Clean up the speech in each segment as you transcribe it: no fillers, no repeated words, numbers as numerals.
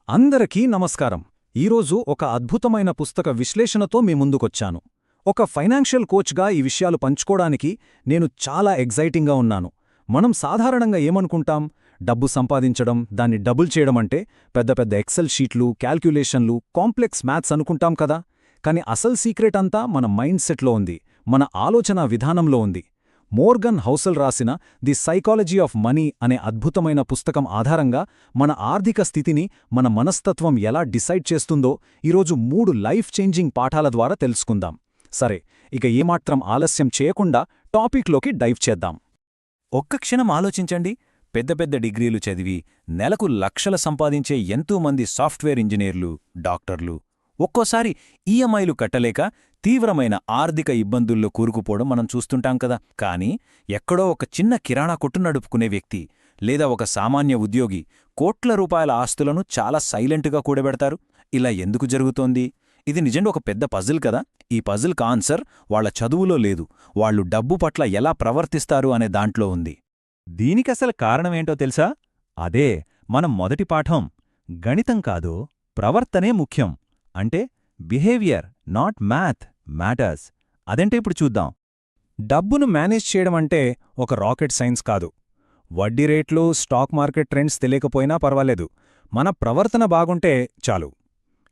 అందరికీ నమస్కారం. ఈరోజు ఒక అద్భుతమైన పుస్తక విశ్లేషణతో మీ ముందుకొచ్చాను. ఒక ఫైనాన్షియల్ కోచ్గా ఈ విషయాలు పంచుకోవడానికి నేను చాలా ఎగ్జైటింగ్గా ఉన్నాను. మనం సాధారణంగా ఏమనుకుంటాం, డబ్బు సంపాదించడం, దాన్ని డబుల్ చేయడమంటే పెద్ద పెద్ద ఎక్సెల్ షీట్లు, క్యాల్క్యులేషన్లు, కాంప్లెక్స్ మ్యాథ్స్ అనుకుంటాం కదా. కాని అసలు సీక్రెట్ అంతా మన మైండ్ సెట్లో ఉంది, మన ఆలోచనా విధానంలో ఉంది. మోర్గన్ హౌసెల్ రాసిన ది సైకాలజీ ఆఫ్ మనీ అనే అద్భుతమైన పుస్తకం ఆధారంగా మన ఆర్థిక స్థితిని, మన మనస్తత్వం ఎలా డిసైడ్ చేస్తుందో ఈరోజు 3 లైఫ్ చేంజింగ్ పాఠాల ద్వారా తెలుసుకుందాం. సరే, ఇక ఏమాత్రం ఆలస్యం చేయకుండా టాపిక్లోకి డైవ్ చేద్దాం. ఒక్క క్షణం ఆలోచించండి. పెద్ద పెద్ద డిగ్రీలు చదివి నెలకు లక్షల సంపాదించే ఎంతోమంది సాఫ్ట్వేర్ ఇంజనీర్లు, డాక్టర్లు ఒక్కోసారి ఈఎంఐలు కట్టలేక తీవ్రమైన ఆర్థిక ఇబ్బందుల్లో కూరుకుపోవడం మనం చూస్తుంటాం కదా. కానీ ఎక్కడో ఒక చిన్న కిరాణా కొట్టు నడుపుకునే వ్యక్తి లేదా ఒక సామాన్య ఉద్యోగి కోట్ల రూపాయల ఆస్తులను చాలా సైలెంటుగా కూడబెడతారు. ఇలా ఎందుకు జరుగుతోంది? ఇది నిజంగా ఒక పెద్ద పజిల్ కదా. ఈ పజిల్కి ఆన్సర్ వాళ్ల చదువులో లేదు, వాళ్లు డబ్బు పట్ల ఎలా ప్రవర్తిస్తారు అనే దాంట్లో ఉంది. దీనికసలు కారణమేంటో తెలుసా? అదే మనం మొదటి పాఠం. గణితం కాదు, ప్రవర్తనే ముఖ్యం. అంటే బిహేవియర్, నాట్ మ్యాథ్, మ్యాటర్స్. అదంటే ఇప్పుడు చూద్దాం. డబ్బును మేనేజ్ చేయడమంటే ఒక రాకెట్ సైన్స్ కాదు. వడ్డీ రేట్లు, స్టాక్ మార్కెట్ ట్రెండ్స్ తెలియకపోయినా పర్వాలేదు, మన ప్రవర్తన బాగుంటే చాలు.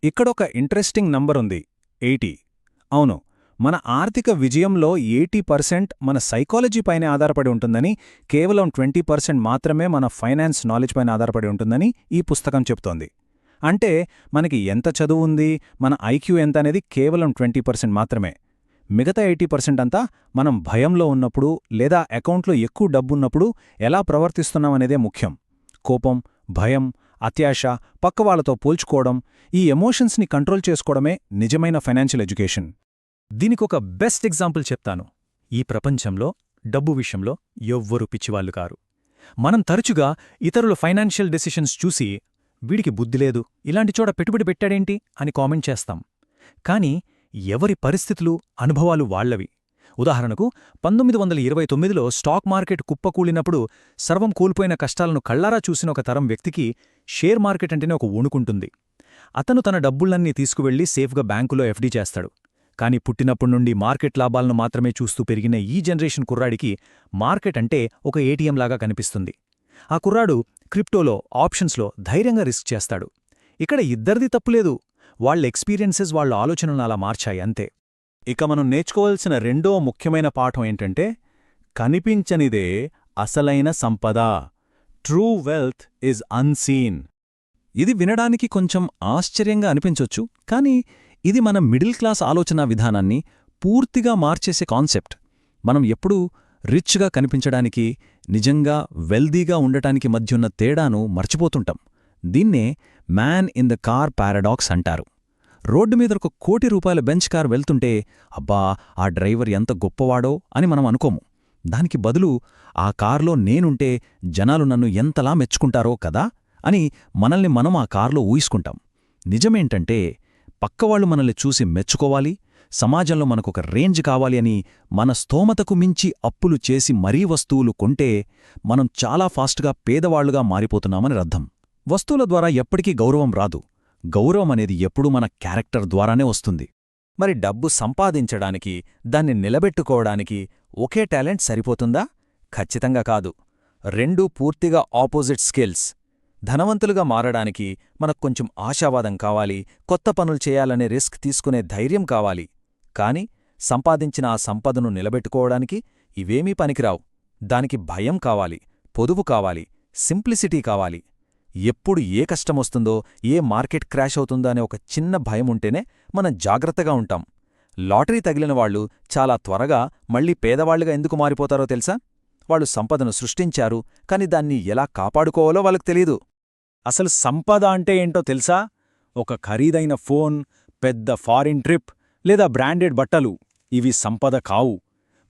ఇక్కడొక ఇంట్రెస్టింగ్ నంబరుంది, 80. అవును, మన ఆర్థిక విజయంలో 80% మన సైకాలజీ పైనే ఆధారపడి ఉంటుందని, కేవలం 20% మాత్రమే మన ఫైనాన్స్ నాలెడ్జ్ పైన ఆధారపడి ఉంటుందని ఈ పుస్తకం చెప్తోంది. అంటే మనకి ఎంత చదువు ఉంది, మన ఐక్యూ ఎంత అనేది కేవలం 20% మాత్రమే. మిగతా 80% అంతా మనం భయంలో ఉన్నప్పుడు లేదా అకౌంట్లో ఎక్కువ డబ్బున్నప్పుడు ఎలా ప్రవర్తిస్తున్నామనేదే ముఖ్యం. కోపం, భయం, అత్యాశ, పక్కవాళ్లతో పోల్చుకోవడం, ఈ ఎమోషన్స్ని కంట్రోల్ చేసుకోవడమే నిజమైన ఫైనాన్షియల్ ఎడ్యుకేషన్. దీనికొక బెస్ట్ ఎగ్జాంపుల్ చెప్తాను. ఈ ప్రపంచంలో డబ్బు విషయంలో ఎవ్వరూ పిచ్చివాళ్లు కారు. మనం తరచుగా ఇతరుల ఫైనాన్షియల్ డెసిషన్స్ చూసి, వీడికి బుద్ధిలేదు, ఇలాంటి చోట పెట్టుబడి పెట్టాడేంటి అని కామెంట్ చేస్తాం. కాని ఎవరి పరిస్థితులు, అనుభవాలు వాళ్లవి. ఉదాహరణకు 1929లో స్టాక్ మార్కెట్ కుప్పకూలినప్పుడు సర్వం కోల్పోయిన కష్టాలను కళ్లారా చూసిన ఒక తరం వ్యక్తికి షేర్ మార్కెట్ అంటేనే ఒక వణుకుంటుంది. అతను తన డబ్బుళ్లన్నీ తీసుకువెళ్లి సేఫ్గా బ్యాంకులో ఎఫ్డీ చేస్తాడు. కాని పుట్టినప్పుడునుండి మార్కెట్ లాభాలను మాత్రమే చూస్తూ పెరిగిన ఈ జనరేషన్ కుర్రాడికి మార్కెట్ అంటే ఒక ఏటీఎంలాగా కనిపిస్తుంది. ఆ కుర్రాడు క్రిప్టోలో, ఆప్షన్స్లో ధైర్యంగా రిస్క్ చేస్తాడు. ఇక్కడ ఇద్దరిది తప్పులేదు, వాళ్ల ఎక్స్పీరియన్సెస్ వాళ్ల ఆలోచనలను అలా మార్చాయి అంతే. ఇక మనం నేర్చుకోవాల్సిన రెండో ముఖ్యమైన పాఠం ఏంటంటే, కనిపించనిదే అసలైన సంపద. True wealth is unseen. ఇది వినడానికి కొంచెం ఆశ్చర్యంగా అనిపించొచ్చు, కానీ ఇది మన మిడిల్ క్లాస్ ఆలోచనా విధానాన్ని పూర్తిగా మార్చేసే కాన్సెప్ట్. మనం ఎప్పుడూ రిచ్గా కనిపించడానికి, నిజంగా వెల్దీగా ఉండటానికి మధ్యున్న తేడాను మర్చిపోతుంటాం. దీన్నే man in the car paradox అంటారు. రోడ్డు మీద ఒక ₹1,00,00,000 బెంచ్ కార్ వెళ్తుంటే, అబ్బా ఆ డ్రైవర్ ఎంత గొప్పవాడో అని మనం అనుకోము. దానికి బదులు, ఆ కార్లో నేనుంటే జనాలు నన్ను ఎంతలా మెచ్చుకుంటారో కదా అని మనల్ని మనం ఆ కార్లో ఊహిసుకుంటాం. నిజమేంటంటే, పక్కవాళ్లు మనల్ని చూసి మెచ్చుకోవాలి, సమాజంలో మనకొక రేంజ్ కావాలి అని మన స్తోమతకు మించి అప్పులు చేసి మరీ వస్తువులు కొంటే మనం చాలా ఫాస్ట్గా పేదవాళ్లుగా మారిపోతున్నామని అర్థం. వస్తువుల ద్వారా ఎప్పటికీ గౌరవం రాదు. గౌరవం అనేది ఎప్పుడూ మన క్యారెక్టర్ ద్వారానే వస్తుంది. మరి డబ్బు సంపాదించడానికి, దాన్ని నిలబెట్టుకోవడానికి ఒకే టాలెంట్ సరిపోతుందా? ఖచ్చితంగా కాదు. రెండూ పూర్తిగా ఆపోజిట్ స్కిల్స్. ధనవంతులుగా మారడానికి మనకు కొంచెం ఆశావాదం కావాలి, కొత్త పనులు చేయాలనే రిస్క్ తీసుకునే ధైర్యం కావాలి. కాని సంపాదించిన ఆ సంపదను నిలబెట్టుకోవడానికి ఇవేమీ పనికిరావు. దానికి భయం కావాలి, పొదుపు కావాలి, సింప్లిసిటీ కావాలి. ఎప్పుడు ఏ కష్టమొస్తుందో, ఏ మార్కెట్ క్రాష్ అవుతుందో అనే ఒక చిన్న భయముంటేనే మనం జాగ్రత్తగా ఉంటాం. లాటరీ తగిలిన వాళ్లు చాలా త్వరగా మళ్లీ పేదవాళ్లుగా ఎందుకు మారిపోతారో తెలుసా? వాళ్లు సంపదను సృష్టించారు, కాని దాన్ని ఎలా కాపాడుకోవాలో వాళ్ళకు తెలీదు. అసలు సంపద అంటే ఏంటో తెలుసా? ఒక ఖరీదైన ఫోన్, పెద్ద ఫారిన్ ట్రిప్ లేదా బ్రాండెడ్ బట్టలు ఇవి సంపద కావు.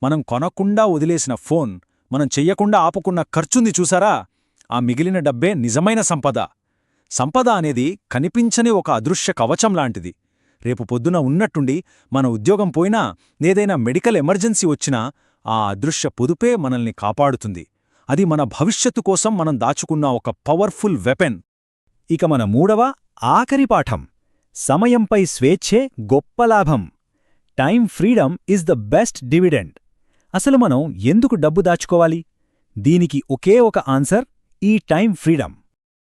మనం కొనకుండా వదిలేసిన ఫోన్, మనం చెయ్యకుండా ఆపుకున్న ఖర్చుంది చూసారా, ఆ మిగిలిన డబ్బే నిజమైన సంపద. సంపద అనేది కనిపించని ఒక అదృశ్య కవచంలాంటిది. రేపు పొద్దున ఉన్నట్టుండి మన ఉద్యోగం పోయినా, ఏదైనా మెడికల్ ఎమర్జెన్సీ వచ్చినా ఆ అదృశ్య పొదుపే మనల్ని కాపాడుతుంది. అది మన భవిష్యత్తు కోసం మనం దాచుకున్న ఒక పవర్ఫుల్ వెపెన్. ఇక మన మూడవ ఆఖరి పాఠం. సమయంపై స్వేచ్ఛే గొప్ప లాభం. Time freedom is the best dividend. అసలు మనం ఎందుకు డబ్బు దాచుకోవాలి? దీనికి ఒకే ఒక ఆన్సర్: ఈ టైమ్ ఫ్రీడమ్.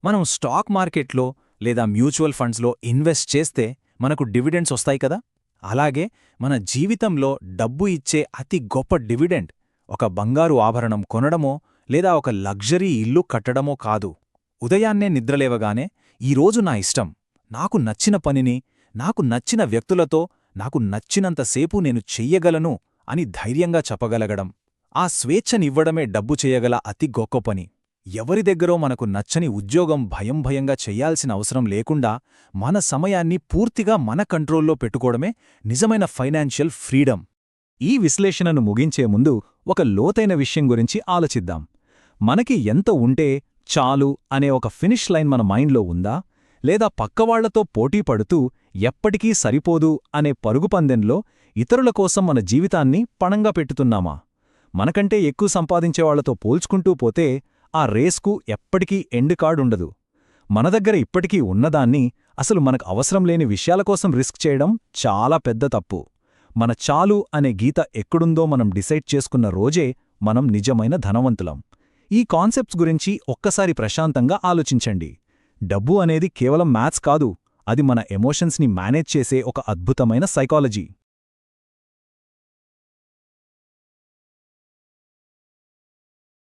మనం స్టాక్ మార్కెట్లో లేదా మ్యూచువల్ ఫండ్స్లో ఇన్వెస్ట్ చేస్తే మనకు డివిడెండ్స్ వస్తాయి కదా, అలాగే మన జీవితంలో డబ్బు ఇచ్చే అతి గొప్ప డివిడెండ్ ఒక బంగారు ఆభరణం కొనడమో లేదా ఒక లగ్జరీ ఇల్లు కట్టడమో కాదు. ఉదయాన్నే నిద్రలేవగానే ఈరోజు నా ఇష్టం, నాకు నచ్చిన పనిని నాకు నచ్చిన వ్యక్తులతో నాకు నచ్చినంతసేపు నేను చెయ్యగలను అని ధైర్యంగా చెప్పగలగడం. ఆ స్వేచ్ఛనివ్వడమే డబ్బు చేయగల అతి గొప్ప పని. ఎవరి దగ్గరో మనకు నచ్చని ఉద్యోగం భయంగా చెయ్యాల్సిన అవసరం లేకుండా మన సమయాన్ని పూర్తిగా మన కంట్రోల్లో పెట్టుకోవడమే నిజమైన ఫైనాన్షియల్ ఫ్రీడమ్. ఈ విశ్లేషణను ముగించే ముందు ఒక లోతైన విషయం గురించి ఆలోచిద్దాం. మనకి ఎంత ఉంటే చాలు అనే ఒక ఫినిష్ లైన్ మన మైండ్లో ఉందా? లేదా పక్కవాళ్లతో పోటీ పడుతూ ఎప్పటికీ సరిపోదు అనే పరుగుపందెంలో ఇతరుల కోసం మన జీవితాన్ని పణంగా పెట్టుతున్నామా? మనకంటే ఎక్కువ సంపాదించేవాళ్లతో పోల్చుకుంటూ పోతే ఆ రేస్కు ఎప్పటికీ ఎండ్ కార్డుండదు. మన దగ్గర ఇప్పటికీ ఉన్నదాన్ని, అసలు మనకు అవసరం లేని విషయాల కోసం రిస్క్ చేయడం చాలా పెద్ద తప్పు. మన చాలు అనే గీత ఎక్కడుందో మనం డిసైడ్ చేసుకున్న రోజే మనం నిజమైన ధనవంతులం. ఈ కాన్సెప్ట్స్ గురించి ఒక్కసారి ప్రశాంతంగా ఆలోచించండి. డబ్బు అనేది కేవలం మ్యాథ్స్ కాదు, అది మన ఎమోషన్స్ని మేనేజ్ చేసే ఒక అద్భుతమైన సైకాలజీ.